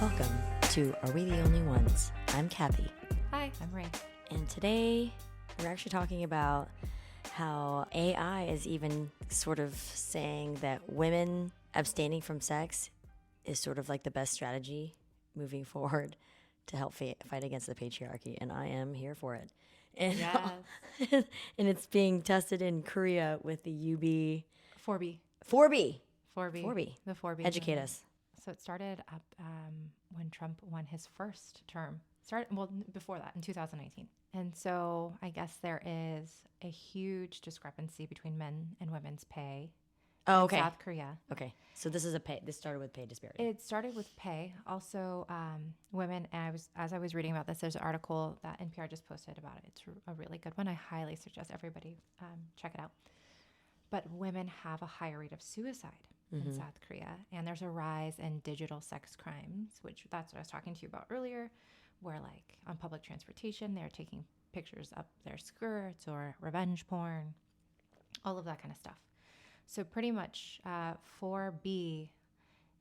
Welcome to Are We the Only Ones? I'm Kathy. Hi, I'm Ray. And today we're actually talking about how AI is even sort of saying that women abstaining from sex is sort of like the best strategy moving forward to help fight against the patriarchy. And I am here for it. And, Yes. and it's being tested in Korea with the 4B. 4B. 4B. The 4B. Educate us. So it started up when Trump won his first term. Before that, in 2019. And so I guess there is a huge discrepancy between men and women's pay in South Korea. Okay. So this started with pay disparity. It started with pay. Also, women, and as I was reading about this, there's an article that NPR just posted about it. It's a really good one. I highly suggest everybody check it out. But women have a higher rate of suicide in South Korea. And there's a rise in digital sex crimes, which that's what I was talking to you about earlier, where like on public transportation, they're taking pictures up their skirts or revenge porn, all of that kind of stuff. So pretty much 4B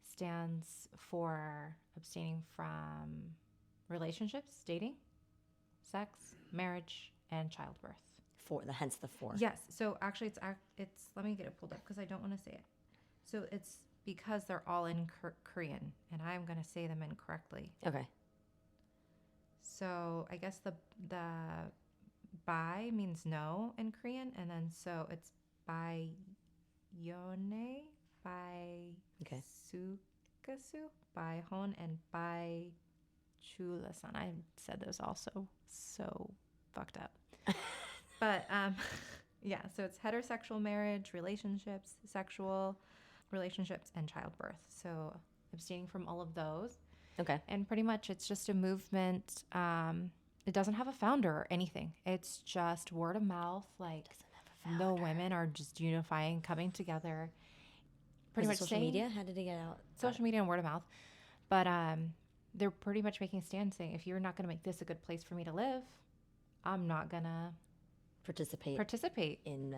stands for abstaining from relationships, dating, sex, marriage, and childbirth. Hence the 4. Yes. So actually, it's. Let me get it pulled up because I don't want to say it. So it's because they're all in Korean, and I'm going to say them incorrectly. Okay. So I guess the bai means no in Korean, and then so it's bai yone, bai sukasu, bai hon, and bai chulasan. I said those also so fucked up. But yeah, so it's heterosexual marriage, relationships, sexual relationships, and childbirth. So abstaining from all of those. Okay. And pretty much it's just a movement. It doesn't have a founder or anything. It's just word of mouth. Like the women are just unifying, coming together. Pretty much social media? How did it get out? Social media and word of mouth. But they're pretty much making a stand saying, if you're not going to make this a good place for me to live, I'm not going to participate in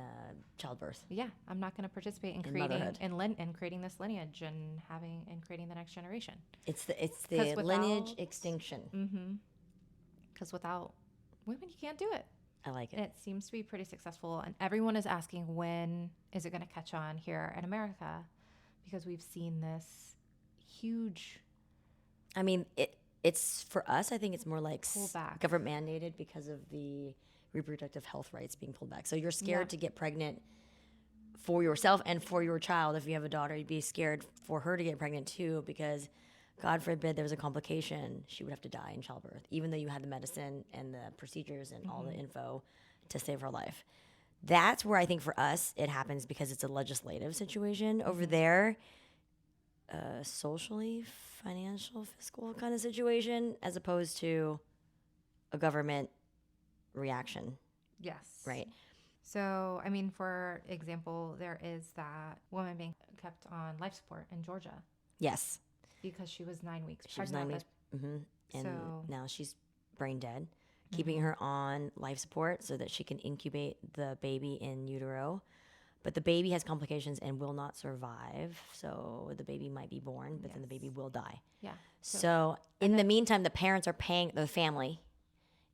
childbirth. Yeah, I'm not going to participate in creating this lineage and creating the next generation. It's the lineage extinction. Mm-hmm. Because without women, you can't do it. I like it. And it seems to be pretty successful, and everyone is asking when is it going to catch on here in America, because we've seen this huge. I mean, it's for us. I think it's more like government mandated because of the reproductive health rights being pulled back. So you're scared to get pregnant for yourself and for your child. If you have a daughter, you'd be scared for her to get pregnant too, because God forbid there was a complication, she would have to die in childbirth, even though you had the medicine and the procedures and all the info to save her life. That's where I think for us it happens, because it's a legislative situation. Over there, socially, financial, fiscal kind of situation, as opposed to a government reaction. Yes. Right. So, I mean, for example, there is that woman being kept on life support in Georgia. Yes. Because she was 9 weeks pregnant. She was 9 weeks. Mm-hmm. And now she's brain dead. Keeping her on life support so that she can incubate the baby in utero. But the baby has complications and will not survive. So the baby might be born, but then the baby will die. Yeah. So in the meantime, the parents are paying, the family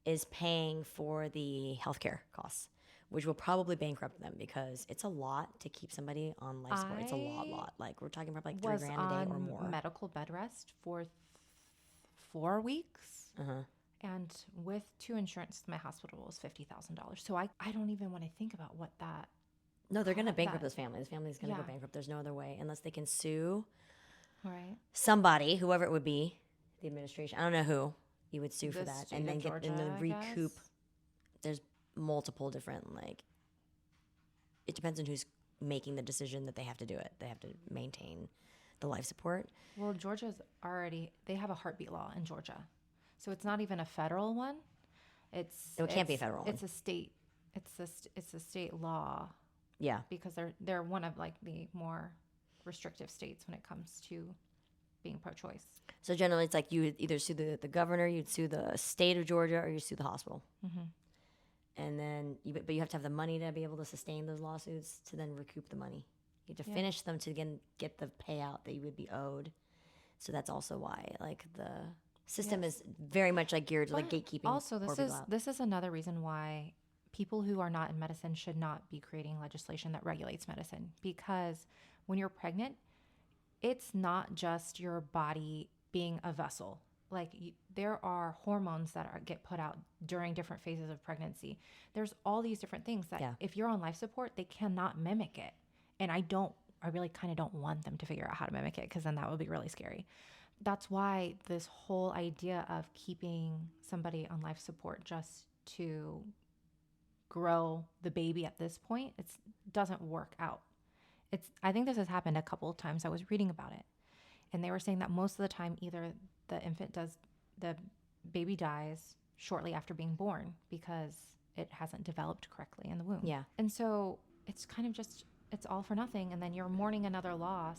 is paying for the healthcare costs, which will probably bankrupt them, because it's a lot to keep somebody on life support. It's a lot. Like we're talking about like $3,000 a day or more. Medical bed rest for 4 weeks. And with 2 insurance, my hospital was $50,000. So I don't even want to think about what that. No, they're going to bankrupt this family. This family is going to go bankrupt. There's no other way, unless they can sue somebody, whoever it would be, the administration. I don't know who you would sue for that, and then recoup. There's multiple different, like, it depends on who's making the decision that they have to do it. They have to maintain the life support. Well, they have a heartbeat law in Georgia. So it's not even a federal one. It can't be a federal one. It's a state. It's a state law. Yeah. Because they're one of like the more restrictive states when it comes to being pro-choice. So generally, it's like you would either sue the governor, you'd sue the state of Georgia, or you sue the hospital. And then, but you have to have the money to be able to sustain those lawsuits to then recoup the money. You have to finish them to get the payout that you would be owed. So that's also why like the system is very much like geared to like gatekeeping. Also, this is another reason why people who are not in medicine should not be creating legislation that regulates medicine, because when you're pregnant, it's not just your body being a vessel. Like there are hormones that get put out during different phases of pregnancy. There's all these different things that if you're on life support, they cannot mimic it. And I really kind of don't want them to figure out how to mimic it, because then that would be really scary. That's why this whole idea of keeping somebody on life support just to grow the baby at this point, it doesn't work out. I think this has happened a couple of times. I was reading about it, and they were saying that most of the time either the baby dies shortly after being born because it hasn't developed correctly in the womb. Yeah. And so it's kind of just, it's all for nothing, and then you're mourning another loss.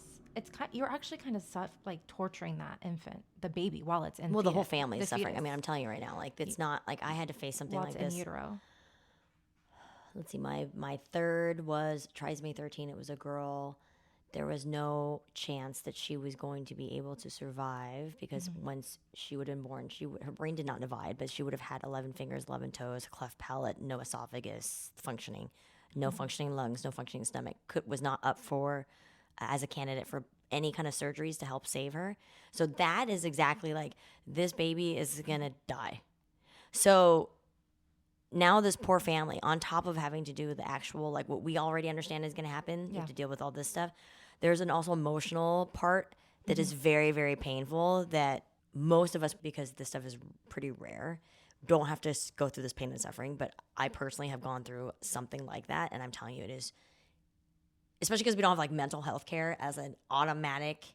You're actually kind of like torturing that infant, the baby, while it's in. Well, the whole family is suffering. I mean, I'm telling you right now, like it's not like I had to face something like this. In utero. Let's see, my third was trisomy 13. It was a girl. There was no chance that she was going to be able to survive because once she would have been born, her brain did not divide, but she would have had 11 fingers, 11 toes, a cleft palate, no esophagus functioning, no functioning lungs, no functioning stomach. Was not up for as a candidate for any kind of surgeries to help save her. So that is exactly like, this baby is going to die. So now this poor family, on top of having to do the actual, like what we already understand is going to happen, you have to deal with all this stuff. There's an also emotional part that is very, very painful that most of us, because this stuff is pretty rare, don't have to go through this pain and suffering. But I personally have gone through something like that. And I'm telling you, it is, especially because we don't have like mental health care as an automatic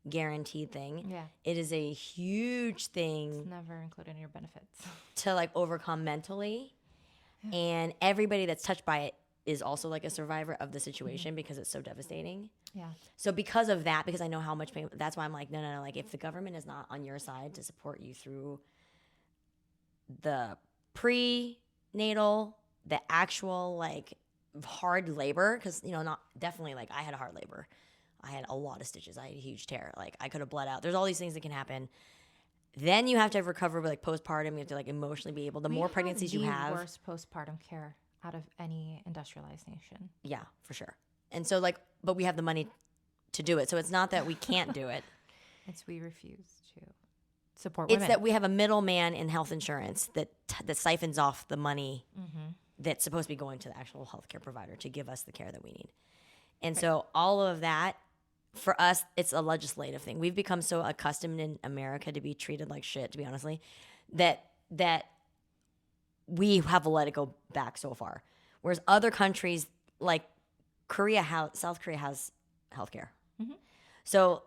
guaranteed thing. Yeah. It is a huge thing. It's never included in your benefits. To like overcome mentally. Yeah. And everybody that's touched by it is also like a survivor of the situation because it's so devastating. Yeah. So because of that, because I know how much pain, that's why I'm like, no. Like if the government is not on your side to support you through the prenatal, the actual like hard labor, because, not definitely like I had a hard labor. I had a lot of stitches. I had a huge tear. Like I could have bled out. There's all these things that can happen. Then you have to recover with like postpartum. You have to like emotionally be able, the more pregnancies you have. The worst postpartum care out of any industrialized nation. Yeah, for sure. And so like, but we have the money to do it. So it's not that we can't do it. We refuse to support women. It's that we have a middleman in health insurance that siphons off the money that's supposed to be going to the actual healthcare provider to give us the care that we need. And so all of that, for us, it's a legislative thing. We've become so accustomed in America to be treated like shit, to be honestly, that we have let it go back so far. Whereas other countries like South Korea has healthcare. So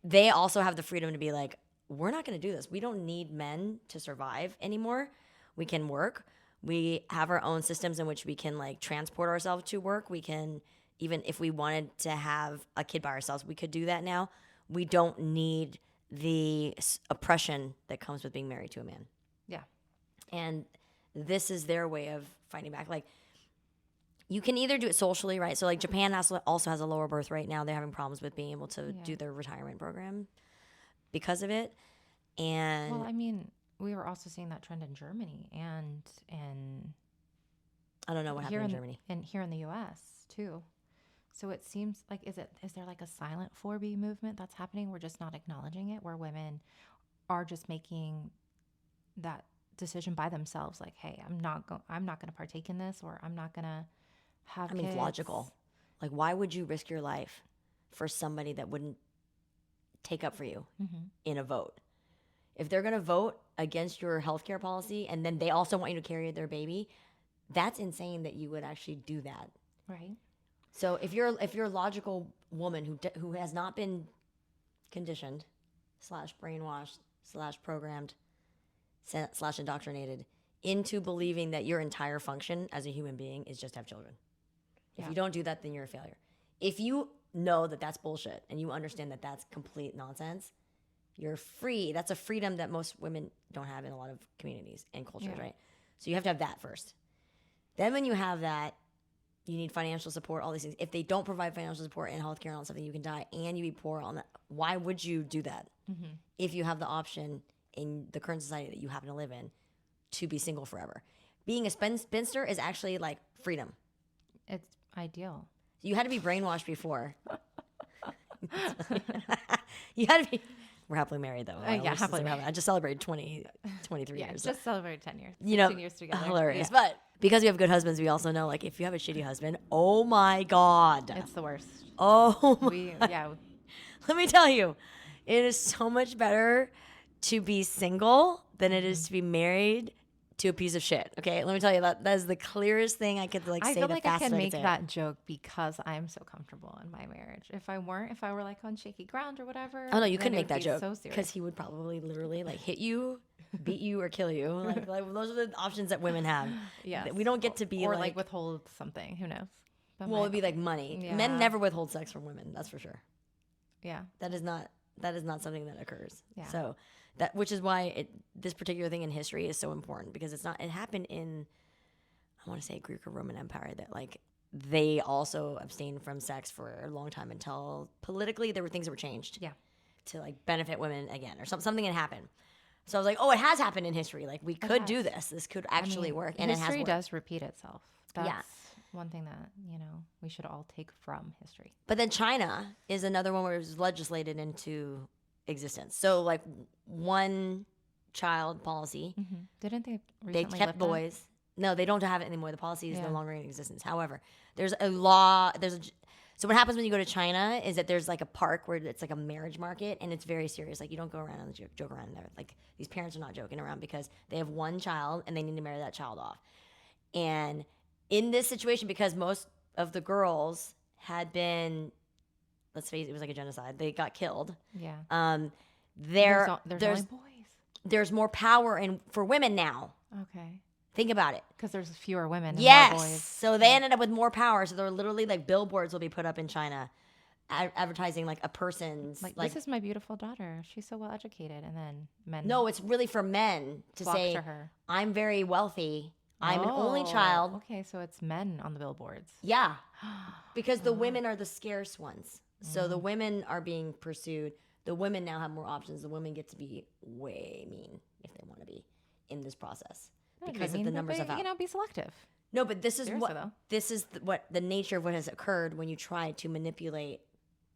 they also have the freedom to be like, we're not going to do this. We don't need men to survive anymore. We can work. We have our own systems in which we can like transport ourselves to work. We can, even if we wanted to have a kid by ourselves, we could do that now. We don't need the oppression that comes with being married to a man. Yeah. And this is their way of fighting back. Like, you can either do it socially, right? So, like, Japan also has a lower birth rate now. They're having problems with being able to do their retirement program because of it. And well, I mean, we were also seeing that trend in Germany and I don't know what happened in Germany. And here in the U.S. too. So it seems like, is there like a silent 4B movement that's happening? We're just not acknowledging it, where women are just making that decision by themselves. Like, hey, I'm not going to partake in this, or I'm not going to have kids. It's logical. Like, why would you risk your life for somebody that wouldn't take up for you in a vote? If they're going to vote against your healthcare policy and then they also want you to carry their baby, that's insane that you would actually do that. Right. So if you're a logical woman who has not been conditioned / brainwashed / programmed / indoctrinated into believing that your entire function as a human being is just to have children. If you don't do that, then you're a failure. If you know that that's bullshit and you understand that that's complete nonsense, you're free. That's a freedom that most women don't have in a lot of communities and cultures, right? So you have to have that first. Then when you have that, you need financial support, all these things. If they don't provide financial support and healthcare and all that stuff, you can die and you be poor on that. Why would you do that if you have the option in the current society that you happen to live in to be single forever? Being a spinster is actually like freedom. It's ideal. You had to be brainwashed before. You had to be. We're happily married though. Yeah, happily married. I just celebrated 23 years. Just celebrated 10 years. 15 years together. Hilarious. Yeah. But because we have good husbands, we also know like if you have a shitty husband, oh my God. It's the worst. Oh yeah. Let me tell you, it is so much better to be single than it is to be married to a piece of shit. Okay, let me tell you that is the clearest thing I could say. I feel like I can make that it. joke because I'm so comfortable in my marriage. If I were like on shaky ground or whatever. Oh no, you couldn't make that joke because so he would probably literally like hit you, beat you, or kill you. Like those are the options that women have. Yeah, we don't get to be or like withhold something. Who knows? Well, it'd be like money. Yeah. Men never withhold sex from women. That's for sure. Yeah, that is not something that occurs. Yeah. So. Which is why this particular thing in history is so important because it happened in, I want to say Greek or Roman Empire that like they also abstained from sex for a long time until politically there were things that were changed. Yeah. To like benefit women again or something had happened. So I was like, oh, it has happened in history. Like we could do this. This could actually work. And history it has does repeat itself. That's one thing that, we should all take from history. But then China is another one where it was legislated into existence. So like one child policy. Mm-hmm. Didn't they recently kept boys. No, they don't have it anymore. The policy is no longer in existence. However, there's a law. So what happens when you go to China is that there's like a park where it's like a marriage market and it's very serious. Like you don't go around and joke around there. Like these parents are not joking around because they have one child and they need to marry that child off. And in this situation, because most of the girls had been, let's face it, was like a genocide. They got killed. Yeah. There's only boys. There's more power for women now. Okay. Think about it. Because there's fewer women and yes. more boys. So they ended up with more power. So there were literally like billboards will be put up in China advertising like a person's. Like this is my beautiful daughter. She's so well educated. And then men. No, it's really for men to say, to her. I'm very wealthy. I'm an only child. Okay, so it's men on the billboards. Yeah. Because the women are the scarce ones. So the women are being pursued. The women now have more options. The women get to be way mean if they want to be in this process because of the numbers of be selective. No, but this is Seriously, what the nature of what has occurred when you try to manipulate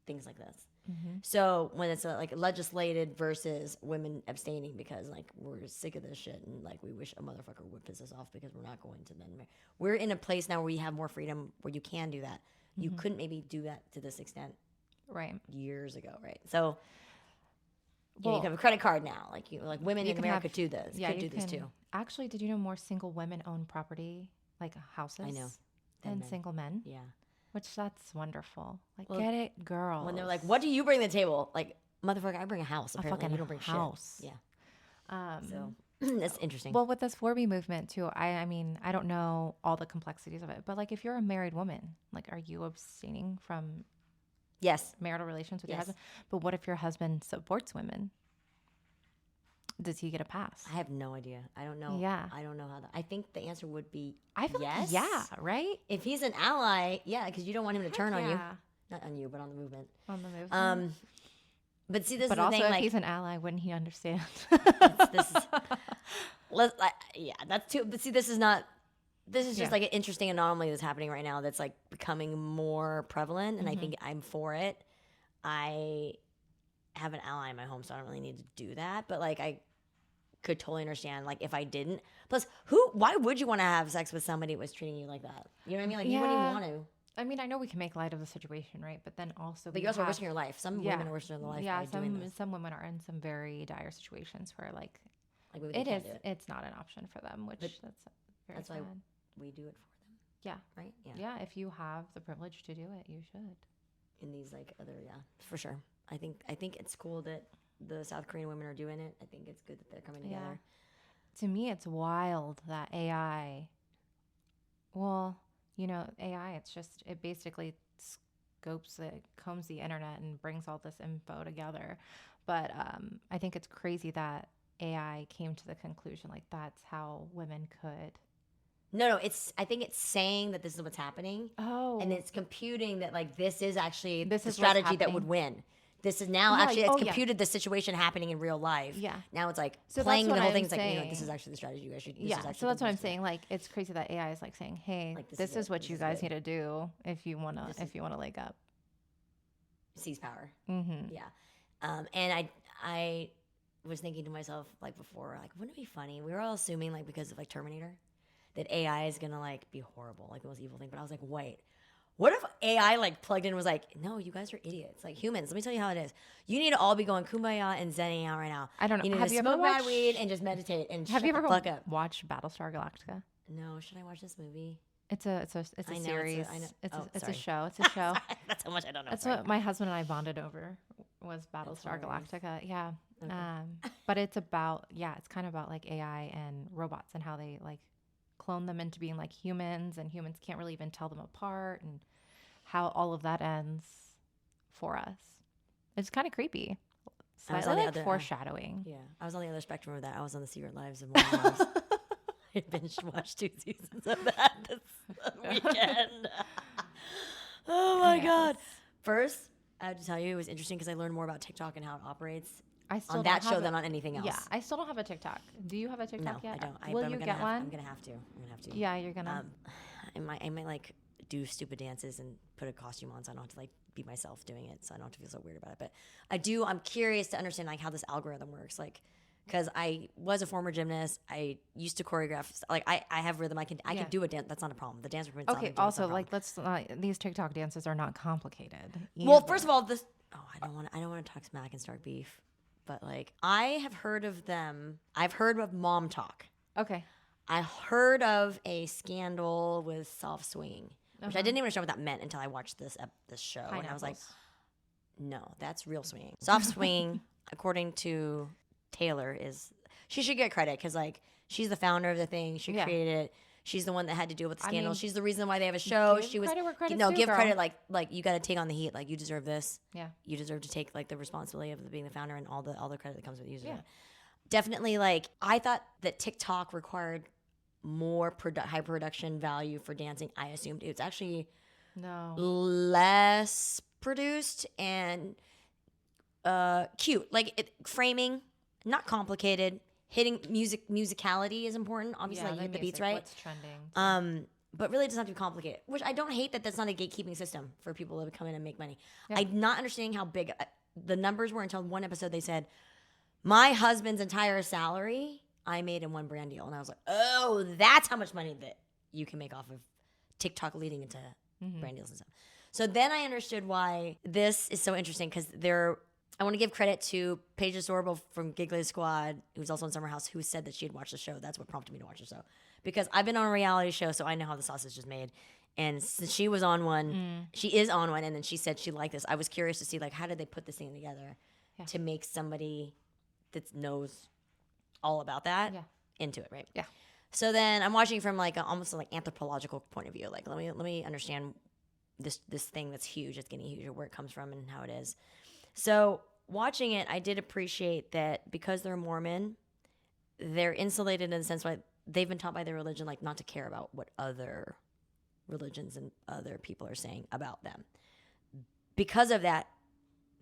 things like this. Mm-hmm. So when it's like legislated versus women abstaining because like we're sick of this shit and like we wish a motherfucker would piss us off because we're not going to then. We're in a place now where we have more freedom where you can do that. You couldn't maybe do that to this extent. Right. Years ago, right? So you can have a credit card now. Like women in America do this. Yeah, could do this too. Actually, did you know more single women own property, like houses? I know. Than single men? Yeah. Which that's wonderful. Like, get it, girls. When they're like, what do you bring to the table? Like, motherfucker, I bring a house. Apparently, you don't bring house. Shit. Yeah. So that's interesting. Well, with this 4B movement too, I mean, I don't know all the complexities of it, but like if you're a married woman, like are you abstaining from yes marital relations with your husband? But what if your husband supports women? Does he get a pass? I have no idea. I don't know. Yeah. I don't know how I think the answer would be yes. Yeah, right? If he's an ally, yeah, because you don't want him to turn on you. Not on you, but on the movement. On the movement. But see, this but is the also thing. If like, he's an ally, wouldn't he understand? That's too. But see, this is not. This is just like an interesting anomaly that's happening right now. That's like becoming more prevalent, and I think I'm for it. I have an ally in my home, so I don't really need to do that. But like, I could totally understand like if I didn't. Plus, why would you want to have sex with somebody who was treating you like that? You know what I mean? Like you wouldn't even want to. I mean, I know we can make light of the situation, right? But then also, but you're also risking your life. Some women are risking their life by doing this. Some women are in some very dire situations where like it is. It's not an option for them, which that's very sad. Why we do it for them. Yeah. Right. Yeah. If you have the privilege to do it, you should. In these like other for sure. I think it's cool that the South Korean women are doing it. I think it's good that they're coming together. To me, it's wild that AI. Well, AI. It basically combs the internet and brings all this info together. But I think it's crazy that AI came to the conclusion like that's how women could No, I think it's saying that this is what's happening. Oh. And it's computing that like this is actually This the is what's strategy that happening. would win. This is now Yeah, actually it's oh, yeah. computed the situation happening in real life. Yeah. Now it's like So playing that's the what whole I'm thing. It's like, saying. this is actually the strategy you guys should. Yeah. So that's what I'm saying. Like, it's crazy that AI is like saying, hey, Like, this is what this you is guys good. need to do if you wanna leg up. Seize power. Mm-hmm. Yeah. And I was thinking to myself like before, like, wouldn't it be funny? We were all assuming like because of like Terminator that AI is gonna like be horrible, like the most evil thing. But I was like, wait, what if AI like plugged in and was like, no, you guys are idiots, like humans. Let me tell you how it is. You need to all be going kumbaya and zenning out right now. I don't know. You need Have to you ever smoke bad watched- weed and just meditate and Have shut you the ever fuck up. watched Battlestar Galactica? No, should I watch this movie? It's a I know, series. I know. It's Oh, a sorry. show. It's a show. That's how much I don't know. That's Sorry. what my husband and I bonded over was Battlestar hilarious. Galactica. Yeah. Okay. But it's about, it's kind of about like AI and robots and how they like clone them into being like humans, and humans can't really even tell them apart, and how all of that ends for us. It's kind of creepy. I was Slightly on the like other- foreshadowing. Yeah, I was on the other spectrum of that. I was on the Secret Lives of Mormon Moms. I binge watched 2 seasons of that this weekend. Oh my god! First, I have to tell you, it was interesting because I learned more about TikTok and how it operates I still on don't that show have than on anything else. Yeah, I still don't have a TikTok. Do you have a TikTok No, yet? I don't. Will but you I'm gonna get have, one? I'm gonna have to. I'm gonna have to. Yeah, you're gonna. I might like do stupid dances and put a costume on, so I don't have to like be myself doing it, so I don't have to feel so weird about it. But I'm curious to understand like how this algorithm works, like. Because I was a former gymnast, I used to choreograph. Like I have rhythm. I can do a dance. That's not a problem. The dance routine. Okay. Also, like these TikTok dances are not complicated. Well, first of all, this. Oh, I don't want to talk smack and start beef, but like I have heard of them. I've heard of mom talk. Okay. I heard of a scandal with soft swinging, which I didn't even understand what that meant until I watched this show, and I was like, no, that's real swinging. Soft swinging, according to Taylor, she should get credit because like she's the founder of the thing. She created it. She's the one that had to deal with the scandal. I mean, she's the reason why they have a show. Give credit where credit's give due, credit like you got to take on the heat. Like you deserve this. Yeah, you deserve to take like the responsibility of being the founder and all the credit that comes with using it. Definitely, like I thought that TikTok required more high production value for dancing. I assumed it's actually less produced and cute, like framing. Not complicated. Hitting musicality is important. Obviously, like you hit the beats right. What's trending? But really, it doesn't have to be complicated. Which I don't hate that that's not a gatekeeping system for people to come in and make money. Yeah. I'm not understanding how big the numbers were until one episode. They said my husband's entire salary I made in one brand deal, and I was like, oh, that's how much money that you can make off of TikTok leading into brand deals and stuff. So then I understood why this is so interesting because I want to give credit to Paige Sorbo from Giggly Squad, who's also in Summer House, who said that she had watched the show. That's what prompted me to watch the show. Because I've been on a reality show, so I know how the sausage is made. And since she was on one, she is on one, and then she said she liked this. I was curious to see, like, how did they put this thing together to make somebody that knows all about that into it, right? Yeah. So then I'm watching from, like, almost like anthropological point of view. Like, let me understand this thing that's huge, that's getting huge, or where it comes from and how it is. So watching it, I did appreciate that because they're Mormon, they're insulated in the sense why they've been taught by their religion, like, not to care about what other religions and other people are saying about them. Because of that,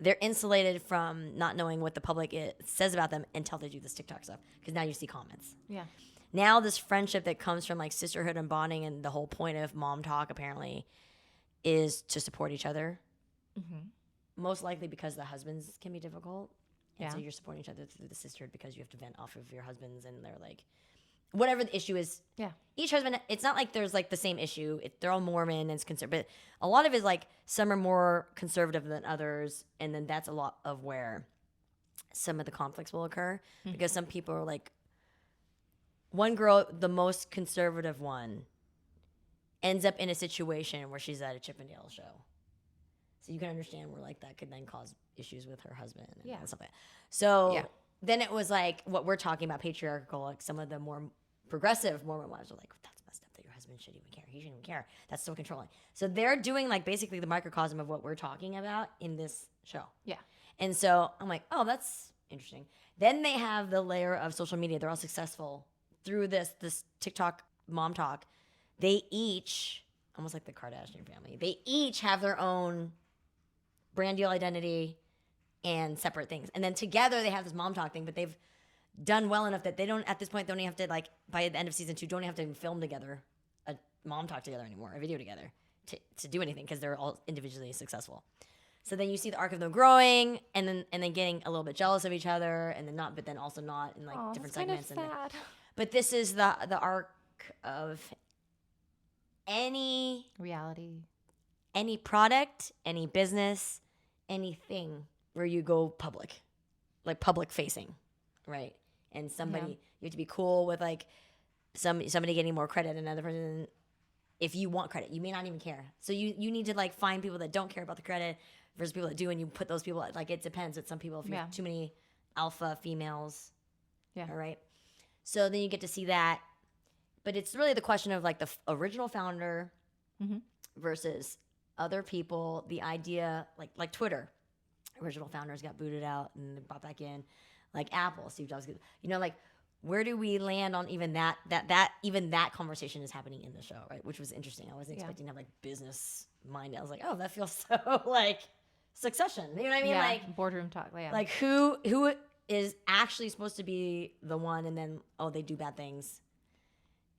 they're insulated from not knowing what the public says about them until they do this TikTok stuff. Because now you see comments. Yeah. Now this friendship that comes from like sisterhood and bonding, and the whole point of mom talk apparently is to support each other. Mm-hmm. Most likely because the husbands can be difficult. And so you're supporting each other through the sisterhood because you have to vent off of your husbands, and they're like, whatever the issue is. Yeah. Each husband, it's not like there's like the same issue. They're all Mormon and it's conservative. But a lot of it is like some are more conservative than others. And then that's a lot of where some of the conflicts will occur. Mm-hmm. Because some people are like, one girl, the most conservative one, ends up in a situation where she's at a Chippendale show. So you can understand where like that could then cause issues with her husband and stuff like that. So then it was like what we're talking about, patriarchal, like some of the more progressive Mormon wives are like, that's messed up that your husband shouldn't even care. He shouldn't even care. That's so controlling. So they're doing like basically the microcosm of what we're talking about in this show. Yeah. And so I'm like, oh, that's interesting. Then they have the layer of social media. They're all successful through this TikTok mom talk. they each, almost like the Kardashian family, they each have their own brand deal identity and separate things. And then together they have this mom talk thing, but they've done well enough that they don't, at this point, don't even have to, like, by the end of season 2, don't even have to even film together, a mom talk together anymore, a video together to do anything, because they're all individually successful. So then you see the arc of them growing, and then getting a little bit jealous of each other, and then not, but then also not, in like different segments. Kind of sad. But this is the arc of any reality, any product, any business, anything where you go public, like public facing, right? And somebody, you have to be cool with like somebody getting more credit than another person. If you want credit, you may not even care. So you need to like find people that don't care about the credit versus people that do, and you put those people, like, it depends. With some people, if you have too many alpha females, all right. So then you get to see that, but it's really the question of like the original founder versus other people. The idea, like Twitter, original founders got booted out and they brought back in, like Apple, Steve Jobs. You know, like, where do we land on even that conversation is happening in the show, right? Which was interesting. I wasn't expecting to have like business mind. I was like, oh, that feels so like Succession. You know what I mean? Like boardroom talk. Yeah. Like who is actually supposed to be the one, and then they do bad things,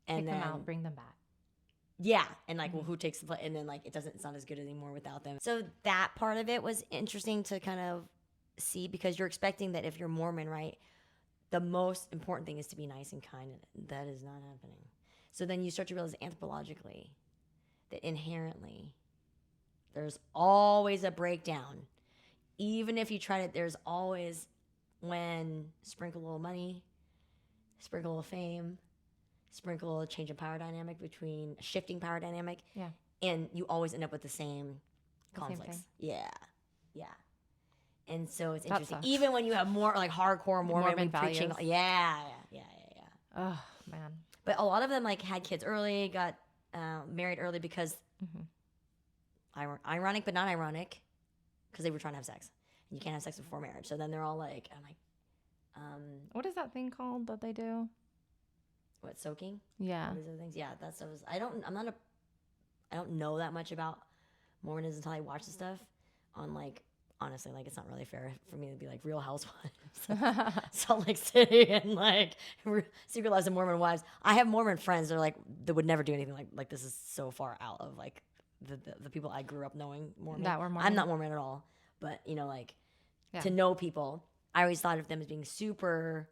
and take then them out, bring them back. Yeah, and like, well, who takes the play? And then like, it's not as good anymore without them. So that part of it was interesting to kind of see, because you're expecting that if you're Mormon, right, the most important thing is to be nice and kind. That is not happening. So then you start to realize anthropologically that inherently there's always a breakdown. Even if you try to, there's always, when sprinkle a little money, sprinkle a little fame, sprinkle a change of power dynamic, between a shifting power dynamic, and you always end up with the same conflicts. Yeah. And so it's interesting. Even when you have more like hardcore Mormon preaching, yeah. Oh man! But a lot of them like had kids early, got married early because ironic but not ironic, because they were trying to have sex, and you can't have sex before marriage. So then they're all like, I'm like, what is that thing called that they do? What, soaking? Yeah. All these other things. Yeah, that's what I don't know that much about Mormonism until I watch the stuff on, like, honestly, like, it's not really fair for me to be like Real Housewives, Salt Lake City, and like Secret Lives of Mormon Wives. I have Mormon friends that are like, that would never do anything like this. Is so far out of like the people I grew up knowing Mormon. That were Mormon. I'm not Mormon at all, but you know, like to know people, I always thought of them as being super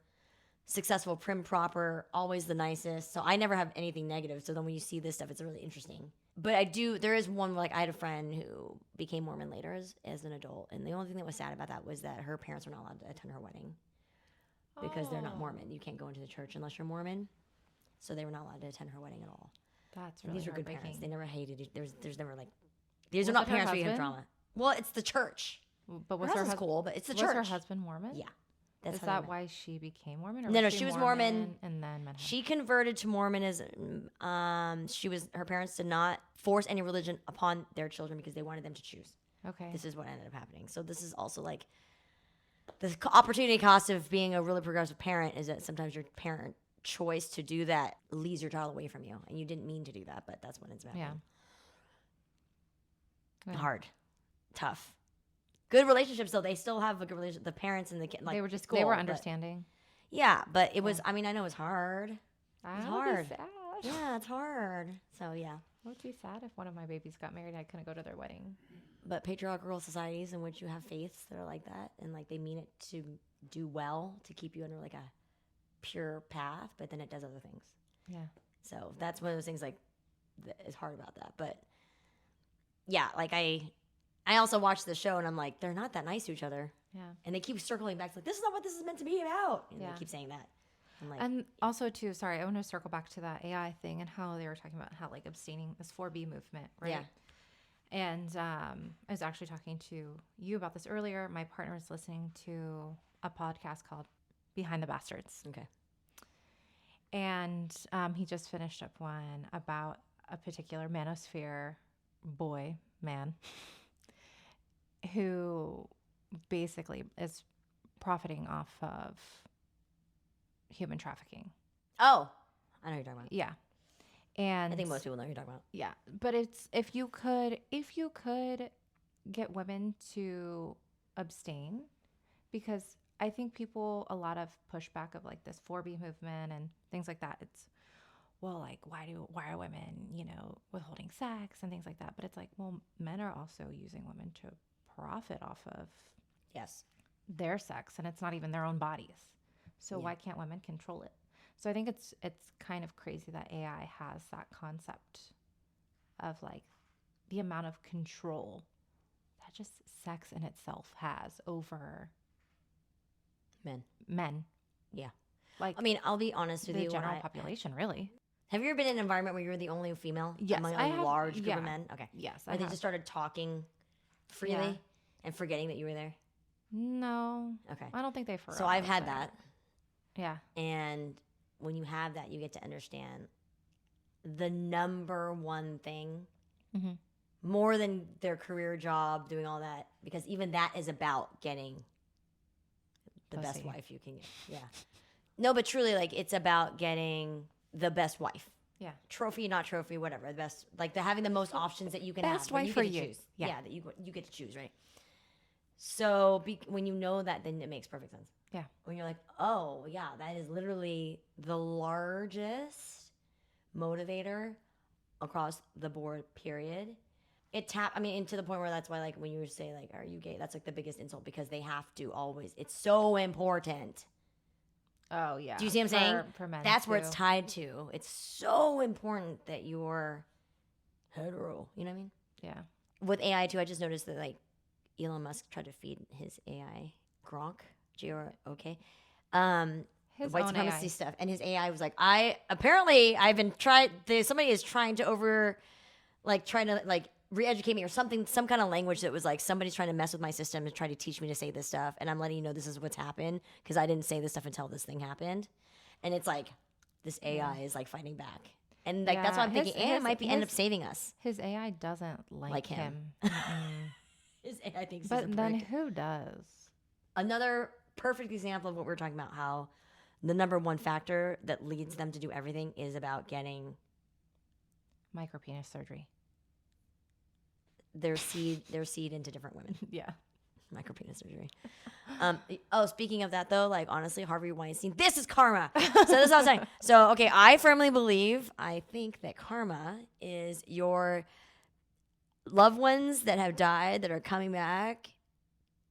successful, prim, proper, always the nicest. So I never have anything negative. So then when you see this stuff, it's really interesting. But there is one, like, I had a friend who became Mormon later as an adult. And the only thing that was sad about that was that her parents were not allowed to attend her wedding because they're not Mormon. You can't go into the church unless you're Mormon. So they were not allowed to attend her wedding at all. That's and really these are good heartbreaking. parents. They never hated it. There's never like, these are not parents where you have drama. Well, it's the church. But was her husband's cool, but it's the church. Was her husband Mormon? Yeah. Is that why she became Mormon? Or No, she was Mormon, and then she converted to Mormonism. Her parents did not force any religion upon their children because they wanted them to choose. Okay. This is what ended up happening. So this is also like the opportunity cost of being a really progressive parent, is that sometimes your parent choice to do that leads your child away from you, and you didn't mean to do that, but that's what it's happening. Yeah. Hard, tough. Good relationships, though. They still have a good relationship. The parents and the kid, like, they were just cool, they were understanding. But it was. I mean, I know it was hard. It's hard. Sad. Yeah, it's hard. So yeah. I would be sad if one of my babies got married. I couldn't go to their wedding. But patriarchal societies in which you have faiths that are like that, and like they mean it to do well, to keep you under like a pure path, but then it does other things. Yeah. So that's one of those things like that is hard about that. But yeah, like I also watched the show and I'm like, they're not that nice to each other. Yeah. And they keep circling back to like, this is not what this is meant to be about. And they keep saying that. Like, and also too, sorry, I want to circle back to that AI thing and how they were talking about how like abstaining, this 4B movement, right? Yeah. And I was actually talking to you about this earlier. My partner was listening to a podcast called Behind the Bastards. Okay. And he just finished up one about a particular manosphere man who basically is profiting off of human trafficking. Oh, I know what you're talking about. Yeah. And I think most people know what you're talking about. yeah, but it's if you could get women to abstain, because I think a lot of pushback of like this 4B movement and things like that. It's, well, like, why are women, withholding sex and things like that? But it's like, well, men are also using women to profit off of Yes. their sex, and it's not even their own bodies. So why can't women control it? So I think it's kind of crazy that AI has that concept of like the amount of control that just sex in itself has over men. Yeah. Like, I mean, I'll be honest with the you. general population, really. Have you ever been in an environment where you were the only female among a large group of men? Okay. Yes, Where they just started talking freely and forgetting that you were there? No. Okay. I don't think they forgot. So I've had that. Yeah. And when you have that, you get to understand the number one thing more than their career job, doing all that, because even that is about getting the best wife you can get. Yeah. No, but truly, like, it's about getting the best wife. Yeah. Trophy, not trophy, whatever. The best, like, having the most options that you can best have. Wife you for get to you. choose. Yeah. That you get to choose, right? So when you know that, then it makes perfect sense. Yeah. When you're like, oh, yeah, that is literally the largest motivator across the board, period. And to the point where that's why, like, when you say, like, are you gay? That's, like, the biggest insult, because they have to always. It's so important. Oh, yeah. Do you see what I'm saying? For men, that's where it's tied to. It's so important that you're hetero. You know what I mean? Yeah. With AI, too, I just noticed that, like, Elon Musk tried to feed his AI Gronk, G-R-O-K, his white own supremacy AI. stuff. And his AI was like, somebody is trying to re-educate me or something, some kind of language that was like, somebody's trying to mess with my system and try to teach me to say this stuff. And I'm letting you know this is what's happened, because I didn't say this stuff until this thing happened. And it's like, this AI is like fighting back. And like, that's why I'm thinking AI might end up saving us. His AI doesn't like him. His AI thinks but he's a then prick. who does? Another perfect example of what we're talking about, how the number one factor that leads them to do everything is about getting micropenis surgery. Their seed into different women. Yeah. Micropenis surgery. Speaking of that, though, like, honestly, Harvey Weinstein, this is karma. So this is what I'm saying. So, okay, I think that karma is your loved ones that have died that are coming back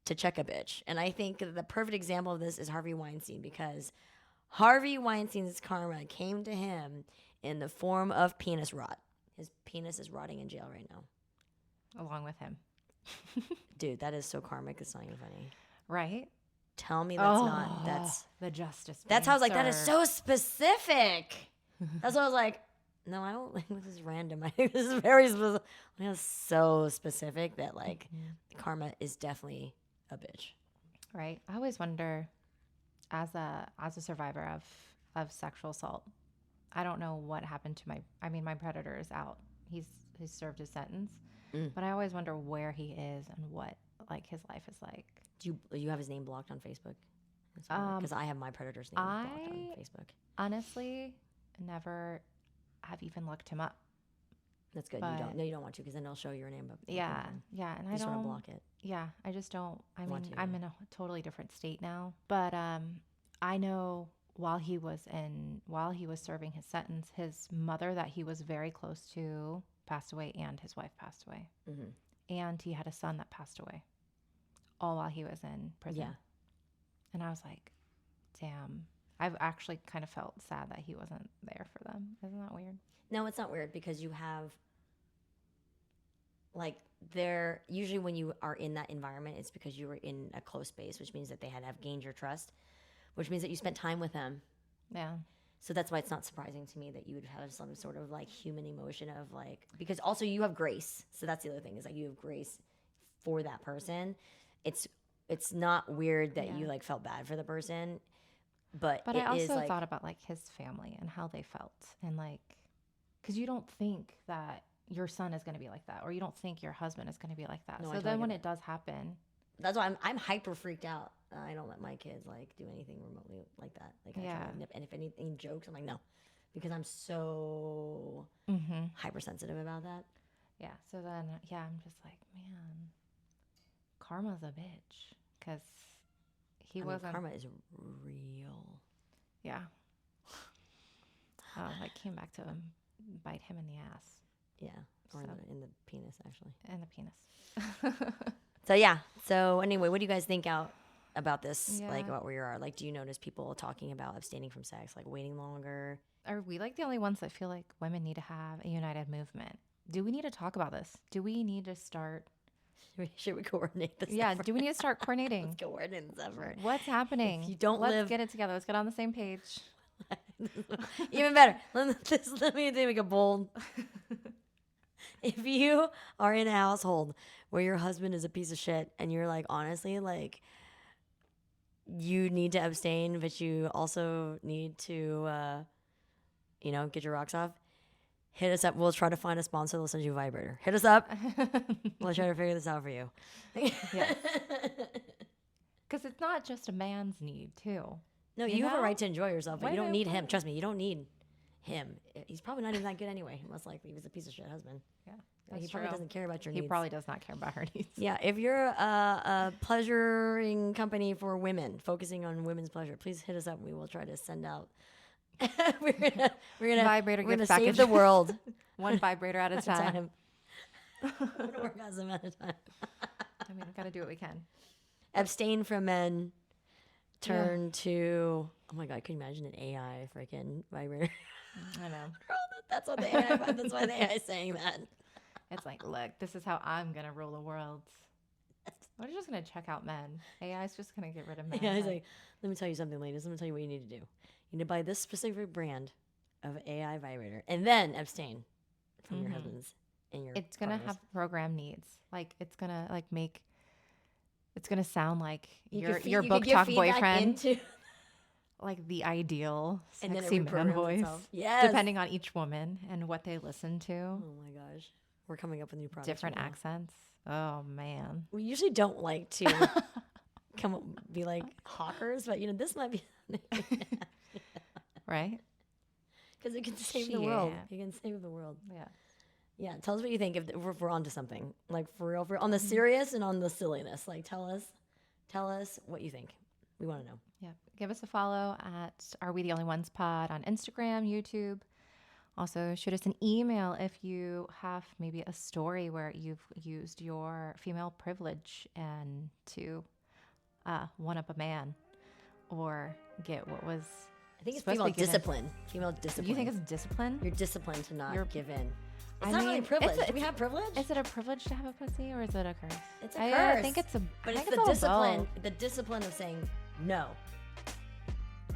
to check a bitch. And I think the perfect example of this is Harvey Weinstein, because Harvey Weinstein's karma came to him in the form of penis rot. His penis is rotting in jail right now. Along with him. Dude, that is so karmic. It's not even funny. Right? Tell me that's the justice. That's how I was like, that is so specific. That's what I was like, no, I don't think this is random. I think this is very specific. It's so specific that, like, karma is definitely a bitch. Right. I always wonder, as a survivor of sexual assault, I don't know what happened to my predator is out. He's served his sentence. But I always wonder where he is and what, like, his life is like. Do you have his name blocked on Facebook? Because I have my predator's name blocked on Facebook. Honestly, never have even looked him up. That's good. You don't want to, because then they'll show your name. Yeah. And I just don't want to block it. Yeah, I just don't. I mean, I'm in a totally different state now. But I know while he was serving his sentence, his mother that he was very close to passed away, and his wife passed away. And he had a son that passed away, all while he was in prison. Yeah. And I was like, damn. I've actually kind of felt sad that he wasn't there for them. Isn't that weird? No, it's not weird, because you have, like, usually when you are in that environment, it's because you were in a close space, which means that they had to have gained your trust, which means that you spent time with them. Yeah. So that's why it's not surprising to me that you would have some sort of, like, human emotion of, like, because also you have grace. So that's the other thing, is, like, you have grace for that person. It's not weird that you, like, felt bad for the person, but I also thought about, like, his family and how they felt, and, like, because you don't think that your son is going to be like that, or you don't think your husband is going to be like that. No, so then when it does happen, that's why I'm hyper freaked out. I don't let my kids, like, do anything remotely like that. Like, I try to nip, and if anything jokes, I'm like, no, because I'm so hypersensitive about that. Yeah. So then, I'm just like, man, karma's a bitch, because karma is real. Yeah. Oh, that came back to bite him in the ass. Yeah. Or in the penis, actually. And the penis. So, yeah. So, anyway, what do you guys think about this? Yeah. Like, about where you are? Like, do you notice people talking about abstaining from sex, like waiting longer? Are we like the only ones that feel like women need to have a united movement? Do we need to talk about this? Do we need to start? Should we coordinate this? Yeah. effort? Do we need to start coordinating? Let's coordinate this effort. What's happening? If you don't Let's live... get it together. Let's get on the same page. Even better. Let me make a bold. If you are in a household where your husband is a piece of shit and you're like, honestly, like, you need to abstain, but you also need to, get your rocks off, hit us up. We'll try to find a sponsor that'll send you a vibrator. Hit us up. We'll try to figure this out for you. Yes. Because it's not just a man's need, too. No, you have a right to enjoy yourself, but you don't need him. Trust me, you don't need him. He's probably not even that good anyway, most likely. He was a piece of shit husband. Yeah, he probably doesn't care about your needs. needs. He probably does not care about her needs. Yeah, if you're a pleasuring company for women, focusing on women's pleasure, please hit us up. We will try to send out. we're gonna vibrator. We're gonna save the world. One vibrator at a time. One orgasm at a time. I mean, we gotta do what we can. Abstain from men. Turn to, oh my God, can you imagine an AI freaking vibrator? I know. That's what the AI, that's why the AI is saying that. It's like, look, this is how I'm going to rule the world. We're just going to check out men. AI is just going to get rid of men. Yeah, he's like, let me tell you something, ladies. Let me tell you what you need to do. You need to buy this specific brand of AI vibrator and then abstain from your husbands and your It's going to have program needs. Like, it's going to like make... It's going to sound like your book talk boyfriend, like the ideal sexy man voice, yes. depending on each woman and what they listen to. Oh my gosh. We're coming up with new products. Different accents. Oh, man. We usually don't like to be like hawkers, but this might be right? Because it can save the world. It can save the world. Yeah. Yeah, tell us what you think if we're onto something. Like, for real, on the serious and on the silliness. Like, tell us what you think. We want to know. Yeah. Give us a follow at Are We the Only Ones Pod on Instagram, YouTube. Also, shoot us an email if you have maybe a story where you've used your female privilege and to one up a man or get what was... I think it's female discipline. Female discipline. You think it's discipline? You're disciplined to not give in. It's I not mean, really privilege. Do we have privilege? Is it a privilege to have a pussy or is it a curse? It's a curse. I think it's a... But it's the discipline. The discipline of saying no.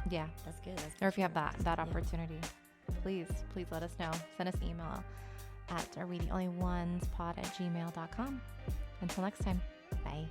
Yeah. That's good. Or if you have that opportunity, please let us know. Send us an email at arewetheonlyonespod@gmail.com. Until next time, bye.